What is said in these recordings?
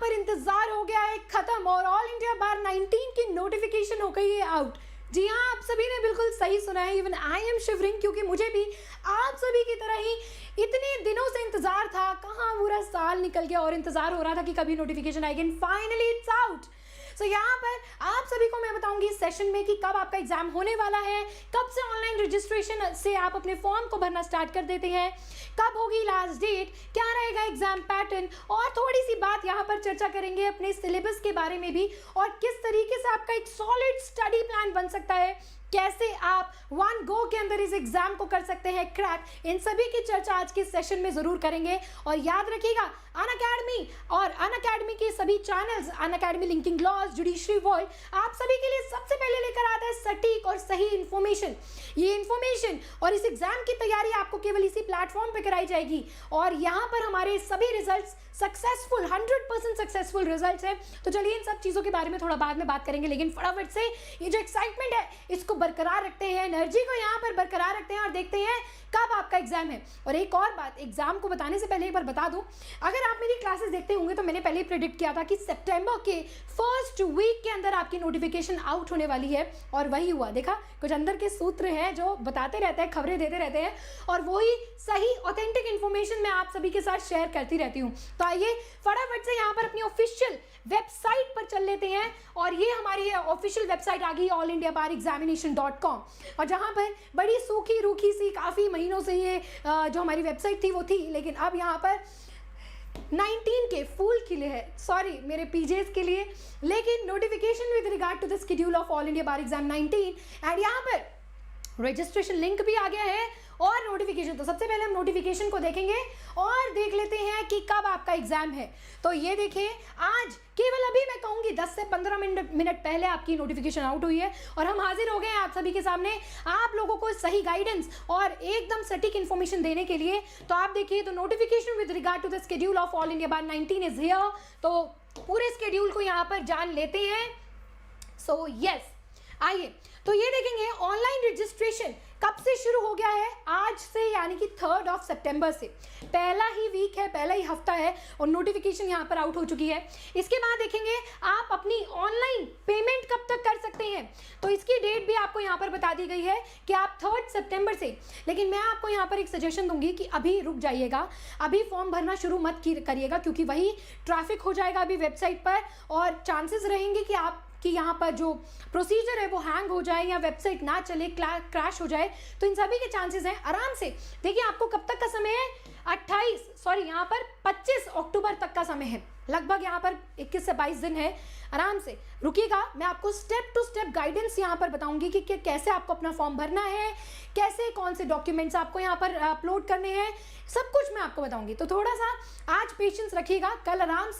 पर इंतजार हो गया है खत्म और ऑल इंडिया बार 19 की नोटिफिकेशन हो गई है आउट। जी हाँ, आप सभी ने बिल्कुल सही सुना है। इवन आई एम शिवरिंग, क्योंकि मुझे भी आप सभी की तरह ही इतने दिनों से इंतजार था। कहाँ पूरा साल निकल गया और इंतजार हो रहा था कि कभी नोटिफिकेशन आएगी एंड फाइनली इट्स आउट। सो यहाँ पर आप सभी को मैं बताऊंगी इस सेशन में कि कब आपका एग्जाम होने वाला है, कब से ऑनलाइन रजिस्ट्रेशन से आप अपने फॉर्म को भरना स्टार्ट कर देते हैं, कब होगी लास्ट डेट, क्या रहेगा एग्जाम पैटर्न, और थोड़ी सी बात यहाँ पर चर्चा करेंगे अपने सिलेबस के बारे में भी और किस तरीके से आपका एक सॉलिड स्टडी प्लान बन सकता है, कैसे आप वन गो के अंदर इस एग्जाम को कर सकते हैं क्रैक। इन सभी की चर्चा आज के सेशन में जरूर करेंगे। और याद रखिएगा अनअकैडमी और अनअकैडमी के सभी channels, Unacademy linking gloss, judiciary world, आप सभी के लिए सबसे पहले लेकर आता है सटीक और सही इंफॉर्मेशन। ये इंफॉर्मेशन और इस एग्जाम की तैयारी आपको केवल इसी प्लेटफॉर्म पे कराई जाएगी और यहाँ पर हमारे सभी रिजल्ट्स सक्सेसफुल 100% सक्सेसफुल रिजल्ट्स हैं। तो चलिए इन सब चीज़ों के बारे में थोड़ा बाद में बात करेंगे, लेकिन फटाफट से ये जो एक्साइटमेंट है इसको बरकरार रखते हैं, एनर्जी को यहाँ पर बरकरार रखते हैं और देखते हैं कब आपका एग्जाम है। और एक और बात, एग्जाम को बताने से पहले एक बार बता दूं, अगर आप मेरी क्लासेस देखते होंगे तो मैंने पहले ही प्रेडिक्ट किया था कि सितंबर के फर्स्ट वीक के अंदर आपकी नोटिफिकेशन आउट होने वाली है और वही हुआ। देखा, कुछ अंदर के सूत्र हैं जो बताते रहते हैं, खबरें देते रहते हैं और वही सही ऑथेंटिक इन्फॉर्मेशन मैं आप सभी के साथ शेयर करती रहती हूँ। तो आइए फटाफट से यहाँ पर अपनी ऑफिशियल वेबसाइट पर चल लेते हैं और ये हमारी ऑफिशियल वेबसाइट आ गई allindiabarexamination.com और जहाँ पर बड़ी सूखी रूखी सी काफ़ी महीनों से ये जो हमारी वेबसाइट थी वो थी, लेकिन अब यहाँ पर 19 के फूल खिले हैं, सॉरी मेरे पीजेस के लिए, लेकिन notification with regard to the schedule of all India bar exam 19 and यहाँ पर रजिस्ट्रेशन लिंक भी आ गया है और नोटिफिकेशन। तो सबसे पहले हम नोटिफिकेशन को देखेंगे और देख लेते हैं कि कब आपका एग्जाम है। तो ये देखिए, आज केवल अभी मैं कहूँगी 10 से 15 मिनट पहले आपकी नोटिफिकेशन आउट हुई है और हम हाजिर हो गए हैं आप सभी के सामने आप लोगों को सही गाइडेंस और एकदम सटीक इन्फॉर्मेशन देने के लिए। तो आप देखिए, तो notification with regard to the schedule of all India bar 19 is here. तो पूरे शेड्यूल को यहाँ पर जान लेते हैं। सो यस, आइए तो ये देखेंगे ऑनलाइन रजिस्ट्रेशन कब से शुरू हो गया है, आज से, यानी कि 3 सितंबर से। पहला ही वीक है, पहला ही हफ्ता है और नोटिफिकेशन यहाँ पर आउट हो चुकी है। इसके बाद देखेंगे आप अपनी ऑनलाइन पेमेंट कब तक कर सकते हैं, तो इसकी डेट भी आपको यहाँ पर बता दी गई है कि आप 3 सितंबर से। लेकिन मैं आपको यहाँ पर एक सजेशन दूंगी कि अभी रुक जाइएगा, अभी फॉर्म भरना शुरू मत करिएगा, क्योंकि वही ट्रैफिक हो जाएगा अभी वेबसाइट पर और चांसेस रहेंगे कि यहाँ पर जो प्रोसीजर है वो हैंग हो जाए या वेबसाइट ना चले, क्रैश हो जाए। तो इन सभी के चांसेस हैं। आराम से देखिए, आपको कब तक का समय है, 25 अक्टूबर तक का समय है, लगभग यहाँ पर 21 से 22 दिन है। आराम से रुकिएगा, मैं आपको स्टेप टू स्टेप गाइडेंस यहाँ पर बताऊंगी कि कैसे आपको अपना फॉर्म भरना है, कैसे कौन से डॉक्यूमेंट्स आपको यहाँ पर अपलोड करने हैं, सब कुछ मैं आपको बताऊंगी। तो थोड़ा सा आज पेशेंस रखिएगा, कल आराम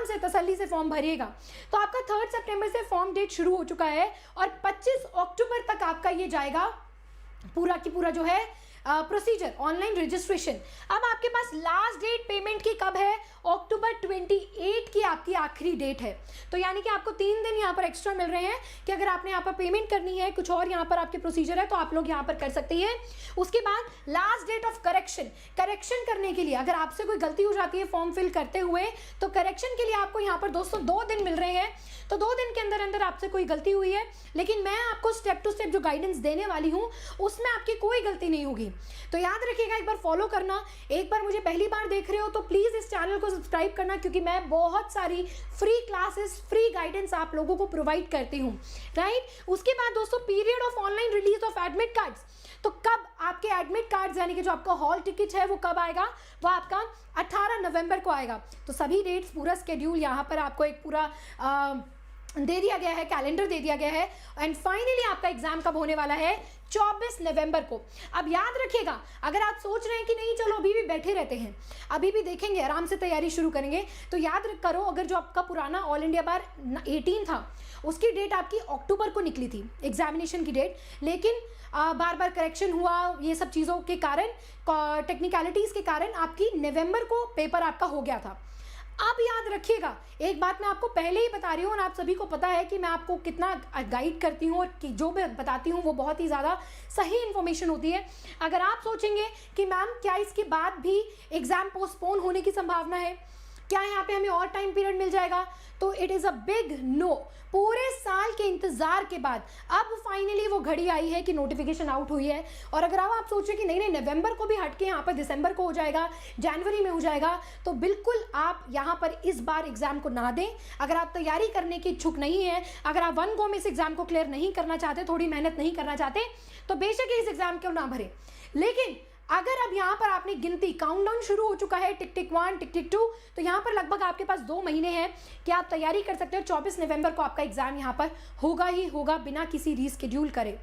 से तसल्ली से फॉर्म भरिएगा। तो आपका 3 सितंबर से फॉर्म डेट शुरू हो चुका है और 25 अक्टूबर तक आपका ये जाएगा पूरा की पूरा जो है प्रोसीजर ऑनलाइन रजिस्ट्रेशन। अब आपके पास लास्ट डेट पेमेंट की कब है, अक्टूबर 28 की आपकी आखिरी डेट है। तो यानी कि आपको 3 दिन यहाँ पर एक्स्ट्रा मिल रहे हैं कि अगर आपने यहाँ पर पेमेंट करनी है, कुछ और यहाँ पर आपके प्रोसीजर है तो आप लोग यहाँ पर कर सकते हैं। उसके बाद लास्ट डेट ऑफ करेक्शन करने के लिए, अगर आपसे कोई गलती हो जाती है फॉर्म फिल करते हुए तो करेक्शन के लिए आपको यहाँ पर दोस्तों 2 दिन मिल रहे हैं। तो 2 दिन के अंदर अंदर आपसे कोई गलती हुई है, लेकिन मैं आपको स्टेप टू स्टेप जो गाइडेंस देने वाली हूँ उसमें आपकी कोई गलती नहीं होगी। तो याद रखिएगा, एक बार फॉलो करना। एक बार मुझे पहली बार देख रहे हो तो प्लीज़ इस चैनल को सब्सक्राइब करना, क्योंकि मैं बहुत सारी फ्री क्लासेस, फ्री गाइडेंस आप लोगों को प्रोवाइड करती हूँ, राइट। उसके बाद दोस्तों, period of online release of admit cards. तो कब आपके एडमिट कार्ड्स यानी कि जो आपका हॉल टिकट है वो कब आएगा, वो आपका 18 नवंबर को आएगा। तो सभी डेट्स, पूरा स्केड्यूल यहाँ पर आपको एक पूरा दे दिया गया है, कैलेंडर दे दिया गया है। एंड फाइनली आपका एग्जाम कब होने वाला है, 24 नवंबर को। अब याद रखिएगा, अगर आप सोच रहे हैं कि नहीं चलो अभी भी बैठे रहते हैं, अभी भी देखेंगे, आराम से तैयारी शुरू करेंगे, तो याद करो, अगर जो आपका पुराना ऑल इंडिया बार 18 था उसकी डेट आपकी अक्टूबर को निकली थी एग्जामिनेशन की डेट, लेकिन बार बार करेक्शन हुआ, ये सब चीज़ों के कारण, टेक्निकलिटीज़ के कारण आपकी नवंबर को पेपर आपका हो गया था। अब याद रखिएगा, एक बात मैं आपको पहले ही बता रही हूँ और आप सभी को पता है कि मैं आपको कितना गाइड करती हूँ और कि जो मैं बताती हूँ वो बहुत ही ज़्यादा सही इन्फॉर्मेशन होती है। अगर आप सोचेंगे कि मैम क्या इसके बाद भी एग्ज़ाम पोस्टपोन होने की संभावना है, क्या यहाँ पे हमें और टाइम पीरियड मिल जाएगा? तो it is a big no. पूरे साल के इंतज़ार के बाद अब फाइनली वो घड़ी आई है कि नोटिफिकेशन आउट हुई है। और अगर अब आप सोचें कि नहीं नहीं नवंबर को भी हट के यहाँ पर दिसंबर को हो जाएगा, जनवरी में हो जाएगा, तो बिल्कुल आप यहाँ पर इस बार एग्ज़ाम को ना दें। अगर आप तैयारी करने की इच्छुक नहीं है, अगर आप वन गो में इस एग्ज़ाम को क्लियर नहीं करना चाहते, थोड़ी मेहनत नहीं करना चाहते, तो बेशक इस एग्ज़ाम को ना भरें। लेकिन अगर अब यहाँ पर आपने गिनती काउंटडाउन शुरू हो चुका है, टिक टिक 1 टिक टिक 2, तो यहाँ पर लगभग आपके पास 2 महीने हैं कि आप तैयारी कर सकते हो। 24 नवंबर को आपका एग्जाम यहाँ पर होगा ही होगा बिना किसी रीस्केड्यूल करे,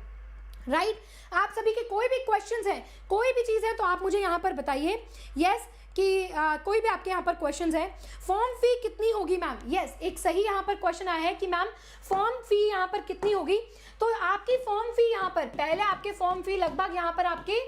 राइट। आप सभी के कोई भी क्वेश्चंस हैं, कोई भी चीज़ है तो आप मुझे यहाँ पर बताइए यस कि कोई भी आपके यहाँ पर क्वेश्चंस है। फॉर्म फी कितनी होगी मैम? यस, एक सही यहाँ पर क्वेश्चन आया है कि मैम फॉर्म फी यहाँ पर कितनी होगी। तो आपकी फॉर्म फी यहाँ पर पहले आपके फॉर्म फी लगभग यहाँ पर आपकी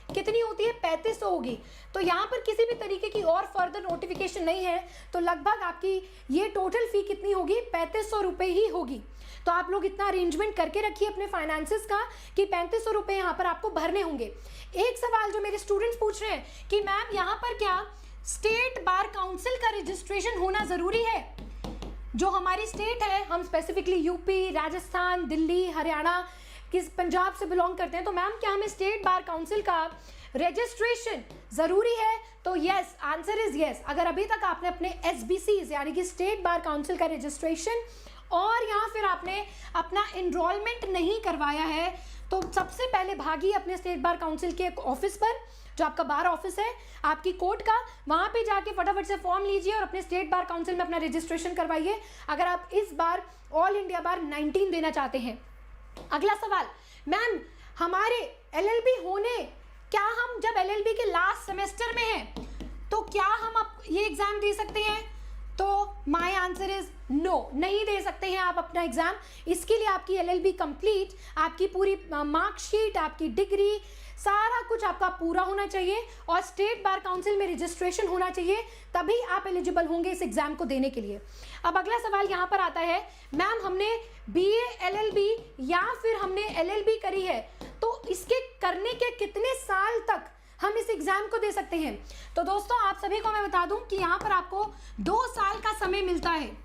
कितनी होती है? 3500 होगी। तो यहाँ पर किसी भी तरीके की और फर्दर नोटिफिकेशन नहीं है, तो लगभग आपकी ये टोटल फी कितनी होगी? 3500 रुपये ही होगी। तो आप लोग इतना अरेंजमेंट करके रखिए अपने फाइनेंसेस का कि 3500 रुपये यहाँ पर आपको भरने होंगे। एक सवाल जो मेरे स्टूडेंट्स पूछ रहे हैं कि मैम यहाँ पर क्या स्टेट बार काउंसिल का रजिस्ट्रेशन होना ज़रूरी है? जो हमारी स्टेट है, हम स्पेसिफिकली यूपी, राजस्थान, दिल्ली, हरियाणा, किस पंजाब से बिलोंग करते हैं, तो मैम क्या हमें स्टेट बार काउंसिल का रजिस्ट्रेशन ज़रूरी है? तो यस, आंसर इज़ यस। अगर अभी तक आपने अपने SBCs यानी कि स्टेट बार काउंसिल का रजिस्ट्रेशन और या फिर आपने अपना इनरोलमेंट नहीं करवाया है, तो सबसे पहले भागिए अपने स्टेट बार काउंसिल के ऑफिस पर, जो आपका बार ऑफिस है आपकी कोर्ट का, वहाँ पे जाके फटाफट से फॉर्म लीजिए और अपने स्टेट बार काउंसिल में अपना रजिस्ट्रेशन करवाइए अगर आप इस बार ऑल इंडिया बार 19 देना चाहते हैं। अगला सवाल, मैम हमारे LLB होने, क्या हम जब LLB के लास्ट सेमेस्टर में हैं तो क्या हम अब ये एग्ज़ाम दे सकते हैं? तो माय आंसर इज नो, नहीं दे सकते हैं आप अपना एग्ज़ाम। इसके लिए आपकी LLB कंप्लीट, आपकी पूरी मार्कशीट, आपकी डिग्री, सारा कुछ आपका पूरा होना चाहिए और स्टेट बार काउंसिल में रजिस्ट्रेशन होना चाहिए, तभी आप एलिजिबल होंगे इस एग्ज़ाम को देने के लिए। अब अगला सवाल यहाँ पर आता है, मैम हमने BA LLB या फिर हमने LLB करी है, तो इसके करने के कितने साल तक हम इस एग्ज़ाम को दे सकते हैं? तो दोस्तों आप सभी को मैं बता दूं कि यहाँ पर आपको 2 साल का समय मिलता है,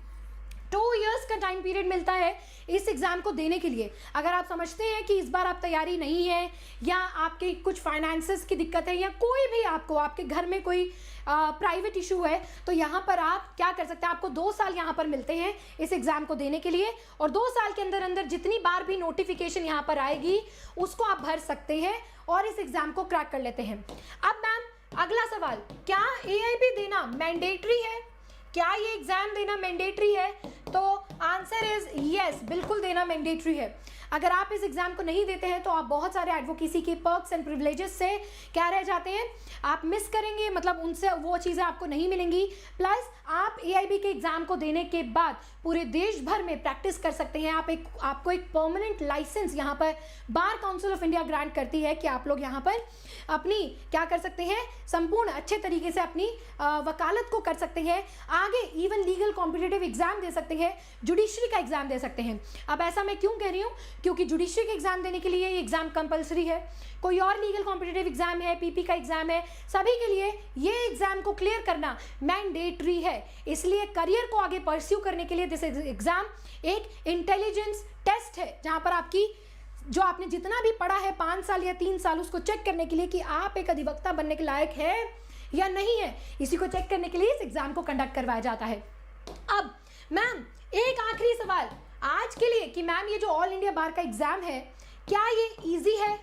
2 इयर्स का टाइम पीरियड मिलता है इस एग्ज़ाम को देने के लिए। अगर आप समझते हैं कि इस बार आप तैयारी नहीं है या आपके कुछ फाइनेंसेस की दिक्कत है या कोई भी आपको आपके घर में कोई प्राइवेट इशू है, तो यहाँ पर आप क्या कर सकते हैं, आपको 2 साल यहाँ पर मिलते हैं इस एग्ज़ाम को देने के लिए और 2 साल के अंदर अंदर जितनी बार भी नोटिफिकेशन यहाँ पर आएगी उसको आप भर सकते हैं और इस एग्ज़ाम को क्रैक कर लेते हैं। अब मैम अगला सवाल, क्या AIB देना मैंडेटरी है? क्या ये एग्ज़ाम देना मैंडेटरी है? तो आंसर इज यस, बिल्कुल देना मैंडेटरी है। अगर आप इस एग्ज़ाम को नहीं देते हैं तो आप बहुत सारे एडवोकेसी के पर्क्स एंड प्रिविलेजेस से क्या रह जाते हैं, आप मिस करेंगे, मतलब उनसे वो चीज़ें आपको नहीं मिलेंगी। प्लस आप AIB के एग्ज़ाम को देने के बाद पूरे देश भर में प्रैक्टिस कर सकते हैं। आपको एक परमानेंट लाइसेंस यहाँ पर bar council of India grant करती है कि आप लोग यहाँ पर अपनी क्या कर सकते हैं, संपूर्ण अच्छे तरीके से अपनी वकालत को कर सकते हैं, आगे इवन लीगल कॉम्पिटिटिव एग्जाम दे सकते हैं, जुडिशरी का एग्जाम दे सकते हैं। अब ऐसा मैं क्यों कह रही हूँ, क्योंकि जुडिशरी का एग्जाम देने के लिए ये एग्जाम कंपलसरी है, कोई और लीगल कॉम्पिटिटिव एग्जाम है, PP का एग्जाम है, सभी के लिए ये एग्जाम को क्लियर करना मैंडेटरी है। इसलिए करियर को आगे परस्यू करने के लिए दिस एग्जाम एक इंटेलिजेंस टेस्ट है, जहाँ पर आपकी जो आपने जितना भी पढ़ा है 5 साल या 3 साल, उसको चेक करने के लिए कि आप एक अधिवक्ता बनने के लायक है या नहीं है, इसी को चेक करने के लिए इस एग्जाम को कंडक्ट करवाया जाता है। अब मैम एक आखिरी सवाल आज के लिए कि मैम ये जो ऑल इंडिया बार का एग्जाम है, क्या ये इजी है?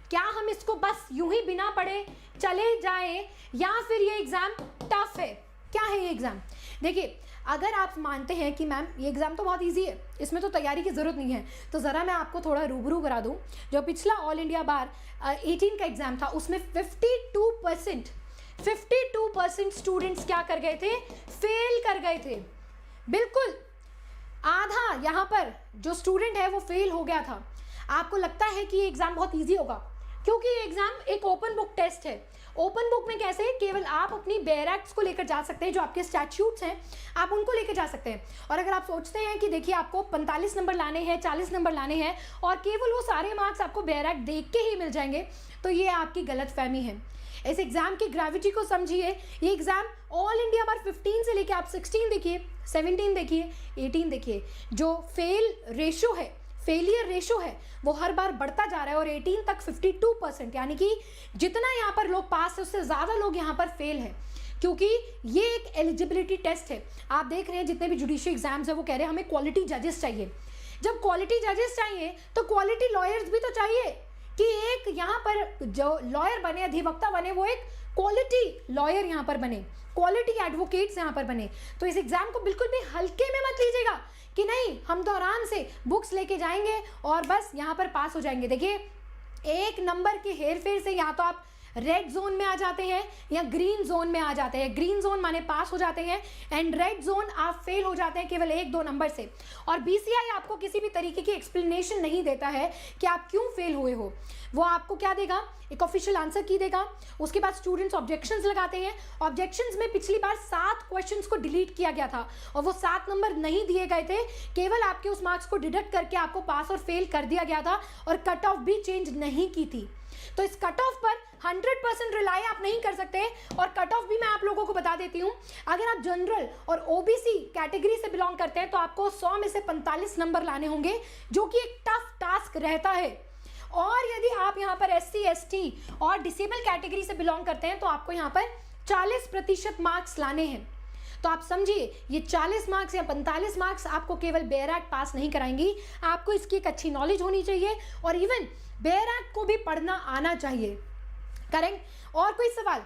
क्या हम इसको बस यूं ही बिना पढ़े चले जाएं या फिर ये एग्जाम टफ है? क्या है ये एग्जाम? देखिए, अगर आप मानते हैं कि मैम ये एग्ज़ाम तो बहुत इजी है, इसमें तो तैयारी की ज़रूरत नहीं है, तो ज़रा मैं आपको थोड़ा रूबरू करा दूं। जो पिछला ऑल इंडिया बार 18 का एग्ज़ाम था, उसमें 52% स्टूडेंट्स क्या कर गए थे, फेल कर गए थे। बिल्कुल आधा यहाँ पर जो स्टूडेंट है वो फेल हो गया था। आपको लगता है कि ये एग्ज़ाम बहुत ईजी होगा, क्योंकि ये एग्जाम एक ओपन बुक टेस्ट है। ओपन बुक में कैसे, केवल आप अपनी बेयर एक्ट्स को लेकर जा सकते हैं, जो आपके स्टैट्यूट्स हैं आप उनको लेकर जा सकते हैं। और अगर आप सोचते हैं कि देखिए आपको 45 नंबर लाने हैं, 40 नंबर लाने हैं और केवल वो सारे मार्क्स आपको बेयर एक्ट देख के ही मिल जाएंगे, तो ये आपकी गलतफहमी है। इस एग्जाम की ग्रेविटी को समझिए। ये एग्जाम ऑल इंडिया बार 15 से लेके आप 16 देखिए, 17 देखिए, 18 देखिए, जो फेलियर रेशो है वो हर बार बढ़ता जा रहा है। और 18 तक 52%, यानी कि जितना यहाँ पर लोग पास है उससे ज़्यादा लोग यहाँ पर फेल है, क्योंकि ये एक एलिजिबिलिटी टेस्ट है। आप देख रहे हैं जितने भी जुडिशियल एग्जाम्स है वो कह रहे हैं हमें क्वालिटी जजेस चाहिए। जब क्वालिटी जजेस चाहिए तो क्वालिटी लॉयर्स भी तो चाहिए, कि एक यहाँ पर जो लॉयर बने, अधिवक्ता बने, वो एक क्वालिटी लॉयर यहाँ पर बने, क्वालिटी एडवोकेट्स यहाँ पर बने। तो इस एग्जाम को बिल्कुल भी हल्के में मत लीजिएगा कि नहीं हम तो आराम से बुक्स लेके जाएंगे और बस यहाँ पर पास हो जाएंगे। देखिए एक नंबर के हेरफेर से या तो आप रेड जोन में आ जाते हैं या ग्रीन जोन में आ जाते हैं। ग्रीन जोन माने पास हो जाते हैं एंड रेड जोन आप फेल हो जाते हैं केवल 1-2 नंबर से। और बीसीआई आपको किसी भी तरीके की एक्सप्लेनेशन नहीं देता है कि आप क्यों फेल हुए हो। वो आपको क्या देगा, एक ऑफिशियल आंसर की देगा। उसके बाद स्टूडेंट्स ऑब्जेक्शंस लगाते हैं। ऑब्जेक्शंस में पिछली बार 7 क्वेश्चंस को डिलीट किया गया था और वो 7 नंबर नहीं दिए गए थे, केवल आपके उस मार्क्स को डिडक्ट करके आपको पास और फेल कर दिया गया था और कट ऑफ भी चेंज नहीं की थी। तो इस कट ऑफ पर 100% रिलाई आप नहीं कर सकते। और कट ऑफ भी मैं आप लोगों को बता देती हूँ, अगर आप जनरल और ओबीसी कैटेगरी से बिलोंग करते हैं तो आपको 100 में से 45 नंबर लाने होंगे, जो कि एक टफ टास्क रहता है। और यदि आप यहाँ पर एससी, एसटी और डिसेबल कैटेगरी से बिलोंग करते हैं तो आपको यहाँ पर 40% मार्क्स लाने हैं। तो आप समझिए ये 40 मार्क्स या 45 मार्क्स आपको केवल बेयर एक्ट पास नहीं कराएंगी, आपको इसकी एक अच्छी नॉलेज होनी चाहिए और इवन बेयर एक्ट को भी पढ़ना आना चाहिए। करेक्ट। और कोई सवाल?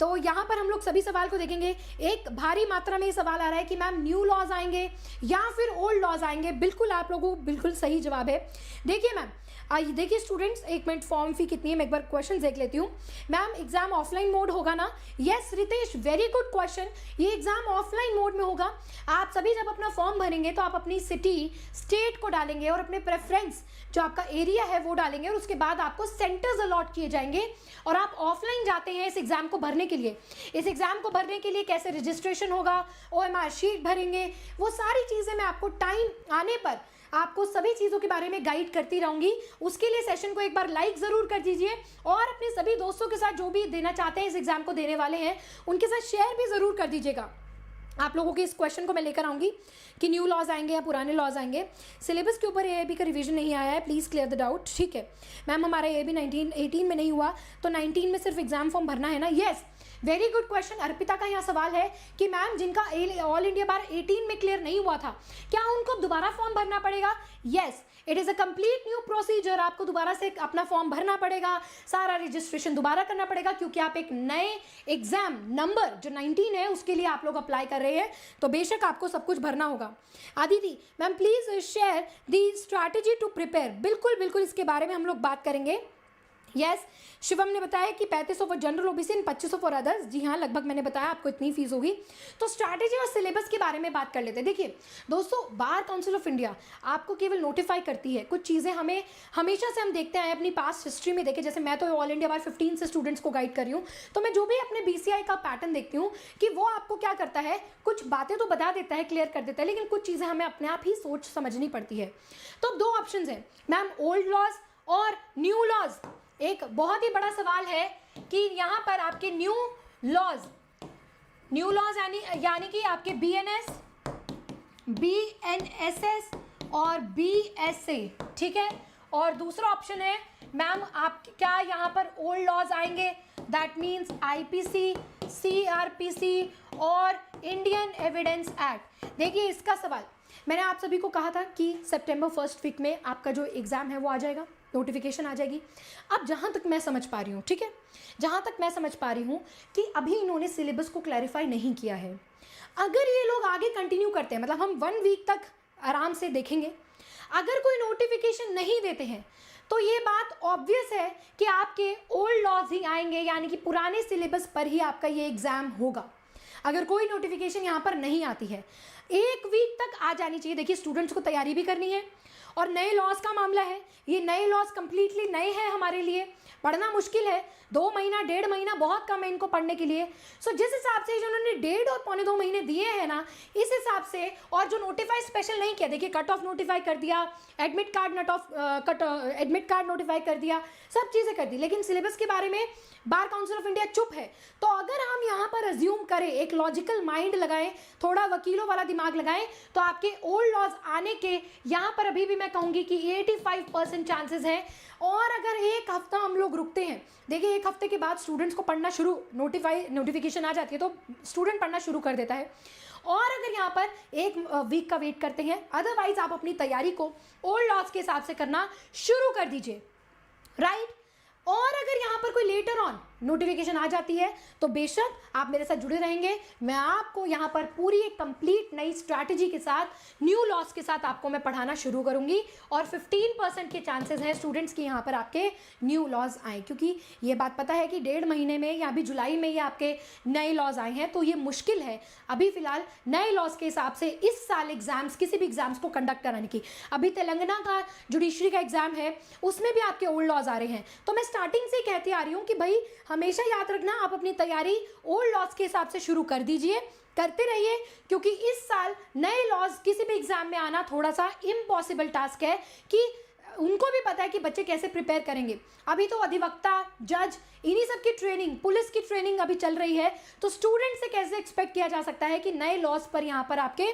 तो यहाँ पर हम लोग सभी सवाल को देखेंगे। एक भारी मात्रा में ये सवाल आ रहा है कि मैम न्यू लॉज आएंगे या फिर ओल्ड लॉज आएंगे। बिल्कुल आप लोगों को बिल्कुल सही जवाब है। देखिए मैम, आइए देखिए स्टूडेंट्स, एक मिनट, फॉर्म फी कितनी है मैं एक बार क्वेश्चन देख लेती हूँ। मैम एग्जाम ऑफलाइन मोड होगा ना? Yes Ritesh, very good question. ये एग्जाम ऑफलाइन मोड में होगा। आप सभी जब अपना फॉर्म भरेंगे तो आप अपनी सिटी, स्टेट को डालेंगे और अपने प्रेफरेंस जो आपका एरिया है वो डालेंगे और उसके बाद आपको सेंटर्स अलॉट किए जाएंगे और आप ऑफलाइन जाते हैं इस एग्जाम को भरने के लिए। इस एग्जाम को भरने के लिए कैसे रजिस्ट्रेशन होगा, OMR शीट भरेंगे, वो सारी चीज़ें मैं आपको टाइम आने पर आपको सभी चीज़ों के बारे में गाइड करती रहूंगी। उसके लिए सेशन को एक बार लाइक ज़रूर कर दीजिए और अपने सभी दोस्तों के साथ जो भी देना चाहते हैं, इस एग्जाम को देने वाले हैं, उनके साथ शेयर भी ज़रूर कर दीजिएगा। आप लोगों के इस क्वेश्चन को मैं लेकर आऊँगी कि न्यू लॉज आएंगे या पुराने लॉज आएंगे। सिलेबस के ऊपर एआईबी का रिवीजन नहीं आया है, प्लीज़ क्लियर द डाउट। ठीक है मैम, हमारा एआईबी 18 में नहीं हुआ तो 19 में सिर्फ एग्जाम फॉर्म भरना है ना? Yes, very good question. Arpita का यहाँ सवाल है कि मैम जिनका ऑल इंडिया बार 18 में क्लियर नहीं हुआ था, क्या उनको दोबारा फॉर्म भरना पड़ेगा? Yes, it is a complete new procedure. आपको दोबारा से अपना फॉर्म भरना पड़ेगा, सारा रजिस्ट्रेशन दोबारा करना पड़ेगा, क्योंकि आप एक नए एग्जाम नंबर जो 19 है उसके लिए आप लोग अप्लाई कर रहे हैं, तो बेशक आपको सब कुछ भरना होगा। Aditi ma'am please share the strategy to prepare. बिल्कुल बिल्कुल, इसके बारे में हम लोग बात करेंगे। यस, शिवम ने बताया कि 3500 for general OBC and 2500 for others. जी हाँ, लगभग मैंने बताया आपको इतनी फीस होगी। तो स्ट्रैटेजी और सिलेबस के बारे में बात कर लेते हैं। देखिए दोस्तों, बार काउंसिल ऑफ इंडिया आपको केवल नोटिफाई करती है। कुछ चीज़ें हमें हमेशा से हम देखते आए अपनी पास्ट हिस्ट्री में। देखे जैसे मैं तो ऑल इंडिया बार 15 से स्टूडेंट्स को गाइड कर रही हूँ, तो मैं जो भी अपने बीसीआई का पैटर्न देखती हूँ कि वो आपको क्या करता है, कुछ बातें तो बता देता है, क्लियर कर देता है, लेकिन कुछ चीज़ें हमें अपने आप ही सोच समझनी पड़ती है। तो 2 ऑप्शन हैं मैम, ओल्ड लॉज और न्यू लॉज। एक बहुत ही बड़ा सवाल है कि यहाँ पर आपके न्यू लॉज यानी कि आपके BNS, BNSS और BSA, ठीक है। और दूसरा ऑप्शन है मैम आप क्या यहाँ पर ओल्ड लॉज आएंगे, दैट मीन्स IPC, CRPC और इंडियन एविडेंस एक्ट। देखिए इसका सवाल मैंने आप सभी को कहा था कि सितंबर 1st वीक में आपका जो एग्ज़ाम है वो आ जाएगा, नोटिफिकेशन आ जाएगी। अब जहाँ तक मैं समझ पा रही हूँ, ठीक है, जहाँ तक मैं समझ पा रही हूँ कि अभी इन्होंने सिलेबस को क्लैरिफाई नहीं किया है। अगर ये लोग आगे कंटिन्यू करते हैं, मतलब हम 1 वीक तक आराम से देखेंगे, अगर कोई नोटिफिकेशन नहीं देते हैं तो ये बात ऑब्वियस है कि आपके ओल्ड लॉज ही आएंगे, यानी कि पुराने सिलेबस पर ही आपका ये एग्ज़ाम होगा। अगर कोई नोटिफिकेशन यहाँ पर नहीं आती है, 1 वीक तक आ जानी चाहिए। देखिए स्टूडेंट्स को तैयारी भी करनी है और नए लॉज का मामला है, ये नए लॉज कंप्लीटली नए हैं हमारे लिए, पढ़ना मुश्किल है, 2 महीना 1.5 महीना बहुत कम है इनको पढ़ने के लिए। सो जिस हिसाब से जो उन्होंने 1.5 और 1.25 महीने दिए हैं ना, इस हिसाब से, और जो नोटिफाई स्पेशल नहीं किया, देखिए कट ऑफ नोटिफाई कर दिया, एडमिट कार्ड नोटिफाई कर दिया, सब चीज़ें कर दी, लेकिन सिलेबस के बारे में बार काउंसिल ऑफ इंडिया चुप है। तो अगर हम यहाँ पर अज्यूम करें, एक लॉजिकल माइंड लगाएं, थोड़ा वकीलों वाला दिमाग लगाएं, तो आपके ओल्ड लॉज आने के यहाँ पर अभी भी मैं कहूँगी कि 85% चांसेस हैं। और अगर एक हफ्ता हम लोग रुकते हैं, देखिए एक हफ्ते के बाद स्टूडेंट्स को पढ़ना शुरू, नोटिफिकेशन आ जाती है तो स्टूडेंट पढ़ना शुरू कर देता है, और अगर यहाँ पर एक वीक का वेट करते हैं, अदरवाइज आप अपनी तैयारी को ओल्ड लॉज के हिसाब से करना शुरू कर दीजिए, राइट। और अगर यहाँ पर कोई लेटर ऑन नोटिफिकेशन आ जाती है तो बेशक आप मेरे साथ जुड़े रहेंगे, मैं आपको यहाँ पर पूरी एक कंप्लीट नई स्ट्रैटेजी के साथ, न्यू लॉज के साथ आपको मैं पढ़ाना शुरू करूँगी, और 15% के चांसेस हैं स्टूडेंट्स की यहाँ पर आपके न्यू लॉज आए, क्योंकि ये बात पता है कि 1.5 महीने में या अभी जुलाई में ये आपके नए लॉज आए हैं, तो ये मुश्किल है अभी फिलहाल नए लॉज के हिसाब से इस साल एग्जाम्स, किसी भी एग्जाम्स को कंडक्ट कराने की। अभी तेलंगाना का जुडिशरी का एग्जाम है, उसमें भी आपके ओल्ड लॉज आ रहे हैं। तो मैं स्टार्टिंग से कहती आ रही हूँ कि भाई हमेशा याद रखना, आप अपनी तैयारी ओल्ड लॉज के हिसाब से शुरू कर दीजिए, करते रहिए, क्योंकि इस साल नए लॉज किसी भी एग्जाम में आना थोड़ा सा इम्पॉसिबल टास्क है, कि उनको भी पता है कि बच्चे कैसे प्रिपेयर करेंगे। अभी तो अधिवक्ता, जज, इन्हीं सब की ट्रेनिंग, पुलिस की ट्रेनिंग अभी चल रही है, तो स्टूडेंट से कैसे एक्सपेक्ट किया जा सकता है कि नए लॉज पर यहाँ पर आपके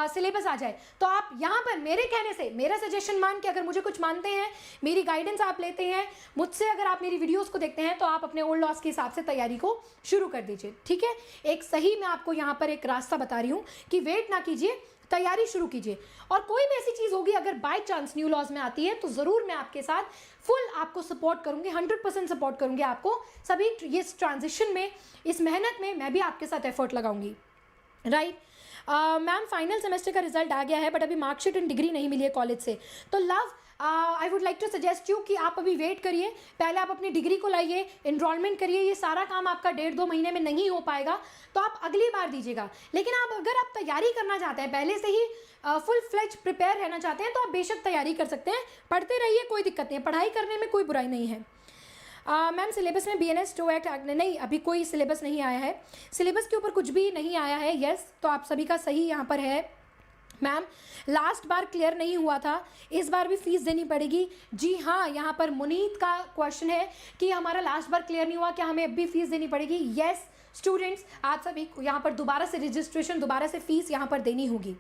सिलेबस आ जाए। तो आप यहाँ पर मेरे कहने से, मेरा सजेशन मान के, अगर मुझे कुछ मानते हैं, मेरी गाइडेंस आप लेते हैं मुझसे, अगर आप मेरी वीडियोज़ को देखते हैं, तो आप अपने ओल्ड लॉज के हिसाब से तैयारी को शुरू कर दीजिए, ठीक है। एक सही मैं आपको यहाँ पर एक रास्ता बता रही हूँ कि वेट ना कीजिए, तैयारी शुरू कीजिए। और कोई भी ऐसी चीज़ होगी अगर बाय चांस न्यू लॉज में आती है, तो ज़रूर मैं आपके साथ फुल आपको सपोर्ट करूंगी, 100% सपोर्ट करूंगी आपको सभी ये ट्रांजिशन में, इस मेहनत में मैं भी आपके साथ एफर्ट लगाऊंगी, राइट। मैम फाइनल सेमेस्टर का रिजल्ट आ गया है, बट अभी मार्कशीट एंड डिग्री नहीं मिली है कॉलेज से, तो love I would like to suggest you कि आप अभी वेट करिए, पहले आप अपनी डिग्री को लाइए, इनरोलमेंट करिए। ये सारा काम आपका 1.5-2 महीने में नहीं हो पाएगा, तो आप अगली बार दीजिएगा। लेकिन आप अगर आप तैयारी करना चाहते हैं, पहले से ही फुल फ्लेज प्रिपेयर रहना चाहते हैं, तो आप बेशक तैयारी कर सकते हैं, पढ़ते रहिए, कोई दिक्कत नहीं है, पढ़ाई करने में कोई बुराई नहीं है। मैम सिलेबस में BNS 2 एक्ट नहीं, अभी कोई सिलेबस नहीं आया है, सिलेबस के ऊपर कुछ भी नहीं आया है, यस, तो आप सभी का सही यहाँ पर है। मैम लास्ट बार क्लियर नहीं हुआ था, इस बार भी फीस देनी पड़ेगी। जी हाँ, यहाँ पर मुनीत का क्वेश्चन है कि हमारा लास्ट बार क्लियर नहीं हुआ, क्या हमें अब भी फीस देनी पड़ेगी? यस स्टूडेंट्स, आप सभी यहाँ पर दोबारा से रजिस्ट्रेशन, दोबारा से फीस यहाँ पर देनी होगी,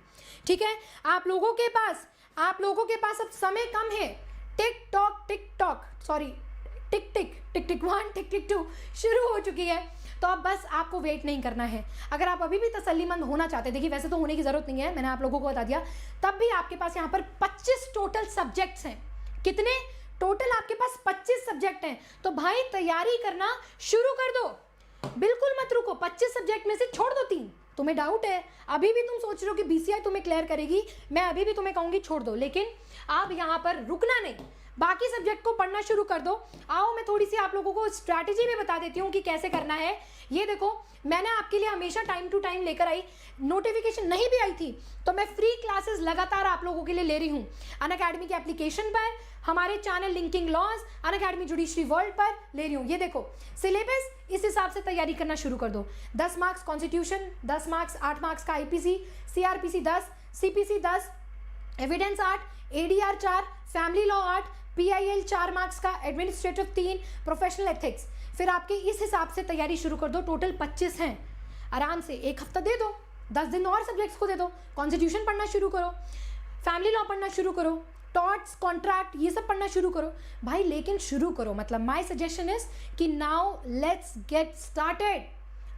ठीक है। आप लोगों के पास अब समय कम है, टिक टॉक सॉरी टिक टिक 1 टिक 2 शुरू हो चुकी है, तो अब बस आपको वेट नहीं करना है। अगर आप अभी भी तसल्लीमंद होना चाहते हैं, देखिए वैसे तो होने की ज़रूरत नहीं है, मैंने आप लोगों को बता दिया, तब भी आपके पास यहाँ पर 25 टोटल सब्जेक्ट्स हैं। कितने टोटल? आपके पास 25 सब्जेक्ट हैं, तो भाई तैयारी करना शुरू कर दो, बिल्कुल मत रुको। 25 सब्जेक्ट में से छोड़ दो 3। तुम्हें डाउट है, अभी भी तुम सोच रहे हो कि BCI तुम्हें क्लियर करेगी, मैं अभी भी तुम्हें कहूँगी छोड़ दो, लेकिन आप यहाँ पर रुकना नहीं, बाकी सब्जेक्ट को पढ़ना शुरू कर दो। आओ मैं थोड़ी सी आप लोगों को स्ट्रैटेजी भी बता देती हूँ कि कैसे करना है। ये देखो, मैंने आपके लिए हमेशा टाइम टू टाइम लेकर आई, नोटिफिकेशन नहीं भी आई थी तो मैं फ्री क्लासेस लगातार आप लोगों के लिए ले रही हूँ, अनअकैडमी के एप्लीकेशन पर, हमारे channel linking laws, Unacademy judiciary world पर ले रही हूँ। ये देखो सिलेबस, इस हिसाब से तैयारी करना शुरू कर दो। 10 मार्क्स कॉन्स्टिट्यूशन, 10 मार्क्स, 8 मार्क्स का IPC, CRPC 10, CPC 10, evidence 8, ADR 4, family law 8, PIL 4 marks का, एडमिनिस्ट्रेटिव 3, प्रोफेशनल एथिक्स। फिर आपके इस हिसाब से तैयारी शुरू कर दो। टोटल 25 हैं, आराम से एक हफ्ता दे दो, 10 दिन और सब्जेक्ट्स को दे दो। कॉन्स्टिट्यूशन पढ़ना शुरू करो, फैमिली लॉ पढ़ना शुरू करो, टॉर्ट्स, कॉन्ट्रैक्ट, ये सब पढ़ना शुरू करो भाई, लेकिन शुरू करो। मतलब माय सजेशन इज कि नाउ लेट्स गेट स्टार्टेड,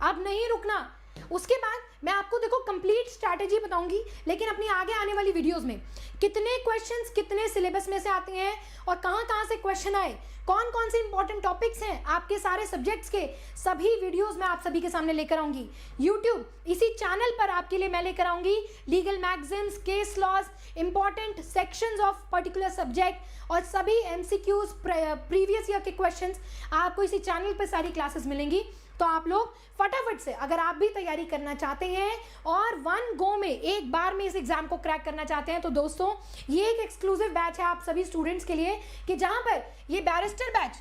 अब नहीं रुकना। उसके बाद मैं आपको देखो कंप्लीट स्ट्रैटेजी बताऊंगी, लेकिन अपनी आगे आने वाली वीडियोस में कितने क्वेश्चंस कितने सिलेबस में से आते हैं और कहाँ कहाँ से क्वेश्चन आए, कौन कौन से इंपॉर्टेंट टॉपिक्स हैं आपके सारे सब्जेक्ट्स के, सभी वीडियोस मैं आप सभी के सामने लेकर आऊंगी। यूट्यूब इसी चैनल पर आपके लिए मैं लेकर आऊंगी legal magazines, case laws, important sections of particular subject और सभी एमसीक्यूज, प्रीवियस ईयर के क्वेश्चंस आपको इसी चैनल पर सारी क्लासेस मिलेंगी। तो आप लोग फटाफट से, अगर आप भी तैयारी करना चाहते हैं और वन गो में एक बार में इस एग्जाम को क्रैक करना चाहते हैं, तो दोस्तों ये एक एक्सक्लूसिव बैच है आप सभी स्टूडेंट्स के लिए कि जहां पर ये बैरिस्टर बैच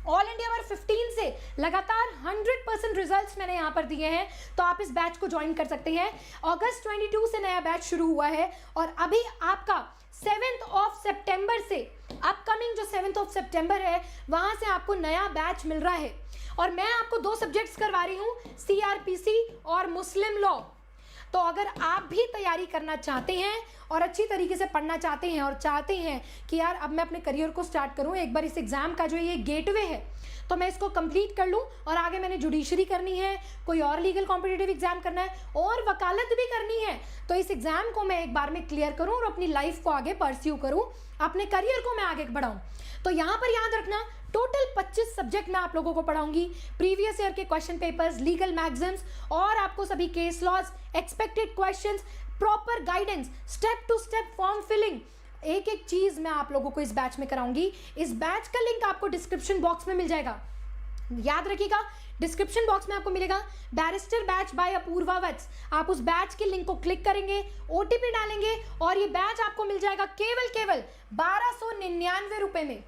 ऑल इंडिया बार 15 से लगातार 100% रिजल्ट्स मैंने यहाँ पर दिए हैं, तो आप इस बैच को ज्वाइन कर सकते हैं। अगस्त 22 से नया बैच शुरू हुआ है और अभी आपका 7 सितंबर से, अपकमिंग जो 7 सितंबर है वहां से आपको नया बैच मिल रहा है और मैं आपको 2 सब्जेक्ट्स करवा रही हूँ, CRPC और मुस्लिम लॉ। तो अगर आप भी तैयारी करना चाहते हैं और अच्छी तरीके से पढ़ना चाहते हैं और चाहते हैं कि यार अब मैं अपने करियर को स्टार्ट करूं, एक बार इस एग्जाम का जो ये गेटवे है तो मैं इसको कंप्लीट कर लूं और आगे मैंने जुडिशरी करनी है, कोई और लीगल कॉम्पिटिटिव एग्जाम करना है और वकालत भी करनी है, तो इस एग्जाम को मैं एक बार में क्लियर करूं और अपनी लाइफ को आगे परस्यू करूं, अपने करियर को मैं आगे बढ़ाऊं। तो यहाँ पर याद रखना टोटल 25 सब्जेक्ट मैं आप लोगों को पढ़ाऊंगी, प्रीवियस ईयर के क्वेश्चन पेपर्स, लीगल मैगजीन्स और आपको सभी case laws, expected questions, proper guidance, step to step form filling, एक एक चीज मैं आप लोगों को इस बैच में कराऊंगी। इस बैच का लिंक आपको डिस्क्रिप्शन बॉक्स में मिल जाएगा, याद रखिएगा डिस्क्रिप्शन बॉक्स में आपको मिलेगा बैरिस्टर बैच बाय अपूर्वा वत्स। आप उस बैच के लिंक को क्लिक करेंगे, OTP डालेंगे और ये बैच आपको मिल जाएगा केवल 1299 रुपए में।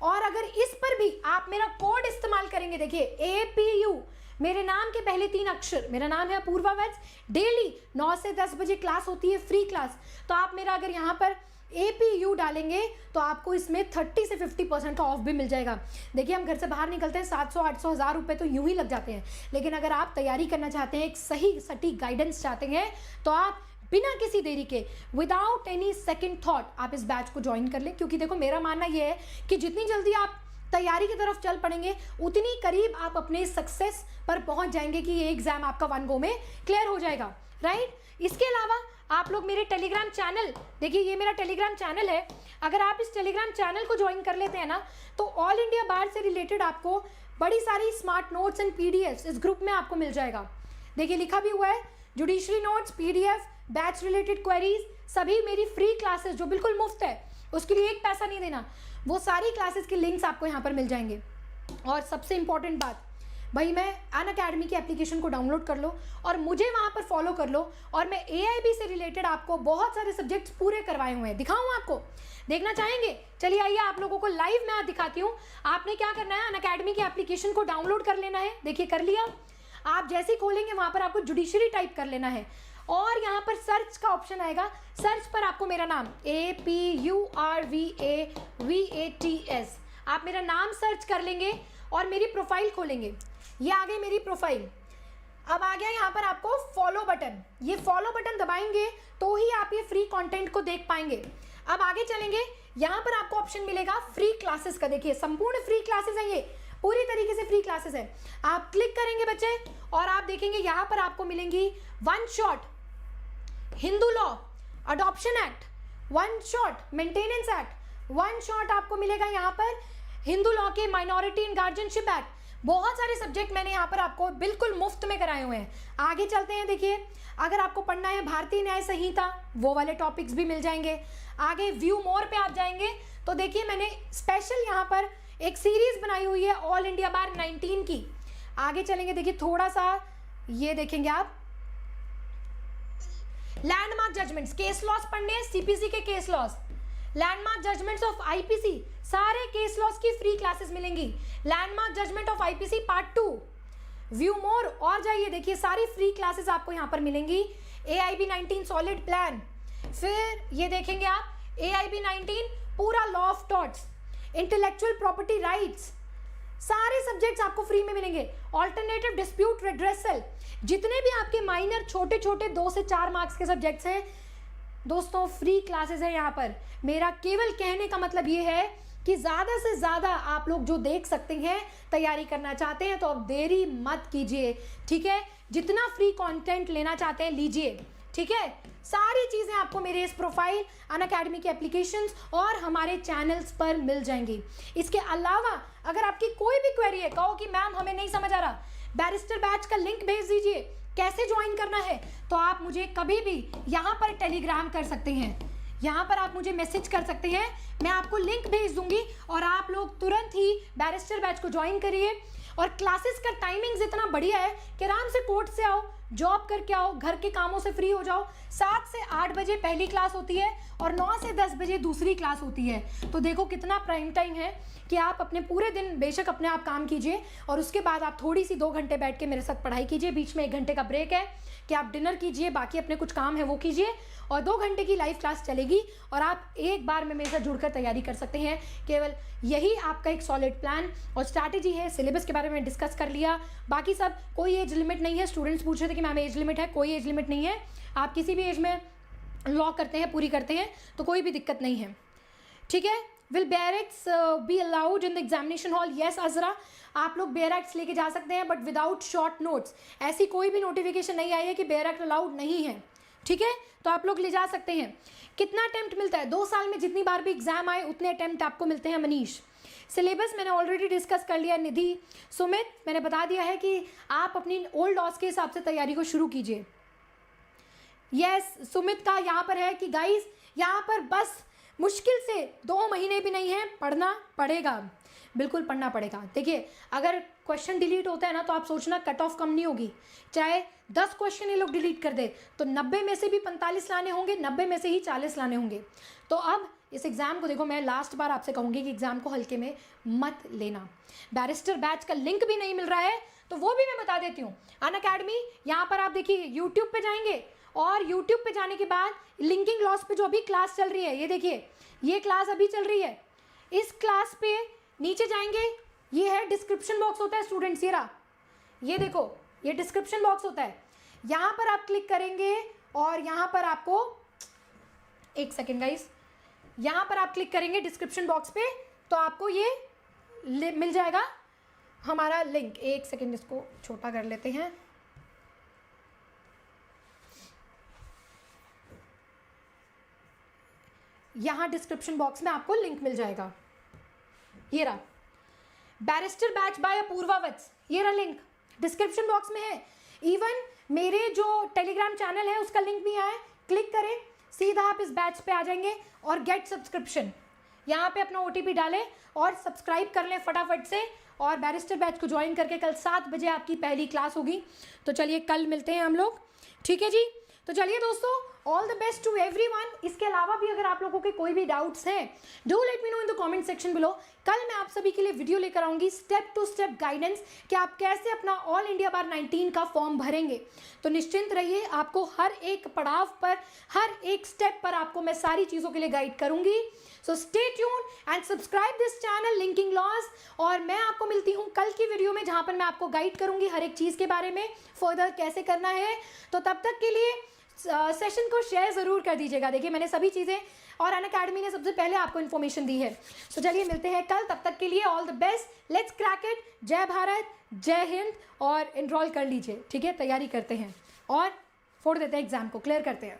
और अगर इस पर भी आप मेरा कोड इस्तेमाल करेंगे, देखिए APU, मेरे नाम के पहले 3 अक्षर, मेरा नाम है अपूर्वा वत्स, डेली 9 से 10 बजे क्लास होती है, फ्री क्लास। तो आप मेरा अगर यहाँ पर APU डालेंगे तो आपको इसमें 30 से 50% का ऑफ भी मिल जाएगा। देखिए हम घर से बाहर निकलते हैं 700, 800, 1000 रुपये तो यूं ही लग जाते हैं, लेकिन अगर आप तैयारी करना चाहते हैं, एक सही सटीक गाइडेंस चाहते हैं, तो आप बिना किसी देरी के, विदाउट एनी सेकंड थॉट, आप इस बैच को ज्वाइन कर लें। क्योंकि देखो मेरा मानना यह है कि जितनी जल्दी आप तैयारी की तरफ चल पड़ेंगे उतनी करीब आप अपने सक्सेस पर पहुंच जाएंगे कि ये एग्जाम आपका वन गो में क्लियर हो जाएगा, राइट। इसके अलावा आप लोग मेरे टेलीग्राम चैनल, देखिए ये मेरा टेलीग्राम चैनल है, अगर आप इस टेलीग्राम चैनल को ज्वाइन कर लेते हैं ना, तो ऑल इंडिया बार से रिलेटेड आपको बड़ी सारी स्मार्ट नोट्स एंड PDFs इस ग्रुप में आपको मिल जाएगा। देखिए लिखा भी हुआ है judiciary notes, PDF, batch related queries, सभी मेरी फ्री क्लासेस जो बिल्कुल मुफ्त है, उसके लिए एक पैसा नहीं देना, वो सारी क्लासेस के लिंक्स आपको यहाँ पर मिल जाएंगे। और सबसे इंपॉर्टेंट बात भाई, मैं अनअकैडमी की एप्लीकेशन को डाउनलोड कर लो और मुझे वहाँ पर फॉलो कर लो, और मैं AIB से रिलेटेड आपको बहुत सारे सब्जेक्ट्स पूरे करवाए हुए हैं, दिखाऊँ आपको, देखना चाहेंगे? चलिए आइए आप लोगों को लाइव मैं दिखाती हूँ। आपने क्या करना है, अनअकैडमी की एप्लीकेशन को डाउनलोड कर लेना है। देखिए कर लिया, आप जैसे ही खोलेंगे वहाँ पर आपको जुडिशरी टाइप कर लेना है और यहाँ पर सर्च का ऑप्शन आएगा, सर्च पर आपको मेरा नाम APURVAVATS, आप मेरा नाम सर्च कर लेंगे और मेरी प्रोफाइल खोलेंगे। ये आ गई मेरी प्रोफाइल। अब आ गया यहाँ पर आपको फॉलो बटन, ये फॉलो बटन दबाएंगे तो ही आप ये फ्री कंटेंट को देख पाएंगे। अब आगे चलेंगे, यहाँ पर आपको ऑप्शन मिलेगा फ्री क्लासेस का। देखिए संपूर्ण फ्री क्लासेस है, ये पूरी तरीके से फ्री क्लासेस है। आप क्लिक करेंगे बच्चे और आप देखेंगे यहाँ पर आपको मिलेंगी one shot Hindu law, adoption act, one shot maintenance act, one shot आपको मिलेगा यहाँ पर हिंदू लॉ के माइनॉरिटी एंड गार्जियनशिप एक्ट। बहुत सारे सब्जेक्ट मैंने यहाँ पर आपको बिल्कुल मुफ्त में कराए हुए हैं। आगे चलते हैं, देखिए अगर आपको पढ़ना है भारतीय न्याय संहिता, वो वाले टॉपिक्स भी मिल जाएंगे। आगे व्यू मोर पे आप जाएंगे तो देखिए मैंने स्पेशल यहाँ पर एक सीरीज बनाई हुई है ऑल इंडिया बार 19 की। आगे चलेंगे, देखिए थोड़ा सा ये देखेंगे आप, लैंडमार्क जजमेंट्स, केस लॉस पढ़ने हैं, CPC के case laws, landmark judgments of IPC, सारे केस लॉस की फ्री क्लासेस मिलेंगी। Landmark judgment of IPC part 2, view more और जाइए, देखिए सारी फ्री क्लासेस आपको यहाँ पर मिलेंगी। AIB 19 सॉलिड प्लान, फिर ये देखेंगे आप AIB 19 पूरा law of torts, intellectual property rights, सारे सब्जेक्ट्स आपको फ्री में मिलेंगे। ऑल्टरनेटिव डिस्प्यूट रिड्रेसल, जितने भी आपके माइनर छोटे छोटे 2 से 4 मार्क्स के सब्जेक्ट्स हैं दोस्तों, फ्री क्लासेस है यहाँ पर। मेरा केवल कहने का मतलब ये है कि ज़्यादा से ज़्यादा आप लोग जो देख सकते हैं, तैयारी करना चाहते हैं तो अब देरी मत कीजिए, ठीक है। जितना फ्री कंटेंट लेना चाहते हैं लीजिए, ठीक है, सारी चीज़ें आपको मेरे इस प्रोफाइल, अनअकैडमी के एप्लीकेशंस और हमारे चैनल्स पर मिल जाएंगी। इसके अलावा अगर आपकी कोई भी क्वेरी है, कहो कि मैम हमें नहीं समझ आ रहा, बैरिस्टर बैच का लिंक भेज दीजिए, कैसे ज्वाइन करना है, तो आप मुझे कभी भी यहाँ पर टेलीग्राम कर सकते हैं, यहाँ पर आप मुझे मैसेज कर सकते हैं, मैं आपको लिंक भेज दूंगी और आप लोग तुरंत ही बैरिस्टर बैच को ज्वाइन करिए। और क्लासेस का टाइमिंग्स इतना बढ़िया है कि आराम से कोर्ट से आओ, जॉब करके आओ, घर के कामों से फ्री हो जाओ। 7 से 8 बजे पहली क्लास होती है और 9 से 10 बजे दूसरी क्लास होती है। तो देखो कितना प्राइम टाइम है कि आप अपने पूरे दिन बेशक अपने आप काम कीजिए और उसके बाद आप थोड़ी सी 2 घंटे बैठ के मेरे साथ पढ़ाई कीजिए। बीच में 1 घंटे का ब्रेक है कि आप डिनर कीजिए, बाकी अपने कुछ काम है वो कीजिए और 2 घंटे की लाइव क्लास चलेगी और आप एक बार में मेरे साथ जुड़कर तैयारी कर सकते हैं। केवल यही आपका एक सॉलिड प्लान और स्ट्रैटेजी है। सिलेबस के बारे में डिस्कस कर लिया, बाकी सब कोई एज लिमिट नहीं है। स्टूडेंट्स पूछ रहे थे कि मैम एज लिमिट है, कोई एज लिमिट नहीं है। आप किसी भी एज में लॉ करते हैं, पूरी करते हैं तो कोई भी दिक्कत नहीं है, ठीक है। Will barracks be allowed in the examination hall? Yes Azra, आप लोग बैरेक्स लेके जा सकते हैं बट विदाउट शॉर्ट नोट्स। ऐसी कोई भी नोटिफिकेशन नहीं आई है कि बैरेक्स अलाउड नहीं है, ठीक है, तो आप लोग ले जा सकते हैं। कितना अटेम्प्ट मिलता है? 2 साल में जितनी बार भी एग्जाम आए उतने अटेम्प्ट आपको मिलते हैं मनीष। सिलेबस मैंने ऑलरेडी डिस्कस कर लिया। निधि, सुमित, मैंने बता दिया है कि आप अपनी ओल्ड लॉस के हिसाब से तैयारी को शुरू कीजिए। यस, सुमित का यहाँ पर है कि गाइस यहाँ पर बस मुश्किल से 2 महीने भी नहीं है, पढ़ना पड़ेगा, बिल्कुल पढ़ना पड़ेगा। देखिए अगर क्वेश्चन डिलीट होता है ना तो आप सोचना कट ऑफ कम नहीं होगी। चाहे 10 क्वेश्चन ये लोग डिलीट कर दे तो 90 में से भी 45 लाने होंगे, 90 में से ही 40 लाने होंगे। तो अब इस एग्ज़ाम को देखो, मैं लास्ट बार आपसे कहूँगी कि एग्ज़ाम को हल्के में मत लेना। बैरिस्टर बैच का लिंक भी नहीं मिल रहा है तो वो भी मैं बता देती हूँ। अनअकैडमी, यहाँ पर आप देखिए यूट्यूब पे जाएंगे और यूट्यूब पे जाने के बाद लिंकिंग लॉस पे जो अभी क्लास चल रही है, ये देखिए ये क्लास अभी चल रही है। इस क्लास पे नीचे जाएंगे, ये है डिस्क्रिप्शन बॉक्स होता है स्टूडेंट्स, ये रहा, ये देखो ये डिस्क्रिप्शन बॉक्स होता है। यहाँ पर आप क्लिक करेंगे और यहाँ पर आपको, एक सेकेंड गाइस, यहाँ पर आप क्लिक करेंगे डिस्क्रिप्शन बॉक्स पे तो आपको ये मिल जाएगा हमारा लिंक। एक सेकेंड इसको छोटा कर लेते हैं। यहाँ डिस्क्रिप्शन बॉक्स में आपको लिंक मिल जाएगा, ये रहा, बैरिस्टर बैच बाय अपूर्वा वत्स, ये रहा लिंक डिस्क्रिप्शन बॉक्स में है। इवन मेरे जो टेलीग्राम चैनल है उसका लिंक भी है, क्लिक करें सीधा आप इस बैच पे आ जाएंगे और गेट सब्सक्रिप्शन, यहाँ पे अपना OTP डालें और सब्सक्राइब कर लें फटाफट से और बैरिस्टर बैच को ज्वाइन करके कल 7 बजे आपकी पहली क्लास होगी। तो चलिए कल मिलते हैं हम लोग, ठीक है जी। तो चलिए दोस्तों, all the best to everyone. इसके अलावा भी अगर आप लोगों के कोई भी डाउट्स हैं, do let me know in the comment section below. कल मैं आप सभी के लिए वीडियो लेकर आऊंगी स्टेप टू स्टेप गाइडेंस कि आप कैसे अपना ऑल इंडिया बार 19 का फॉर्म भरेंगे। तो निश्चिंत रहिए, आपको हर एक पड़ाव पर, हर एक स्टेप पर आपको मैं सारी चीज़ों के लिए गाइड करूंगी। So stay tune and subscribe this channel linking loss. और मैं आपको मिलती हूँ कल की वीडियो में जहाँ पर मैं आपको गाइड करूंगी हर एक चीज़ के बारे में, फर्दर कैसे करना है। तो तब तक के लिए सेशन को शेयर ज़रूर कर दीजिएगा। देखिए मैंने सभी चीज़ें और अनअकैडमी ने सबसे पहले आपको इन्फॉर्मेशन दी है। तो चलिए मिलते हैं कल, तब तक के लिए all the best, let's crack it. जय भारत, जय हिंद। और एनरोल कर लीजिए, ठीक है, तैयारी करते हैं और फोड़ देते हैं एग्जाम को, क्लियर करते हैं।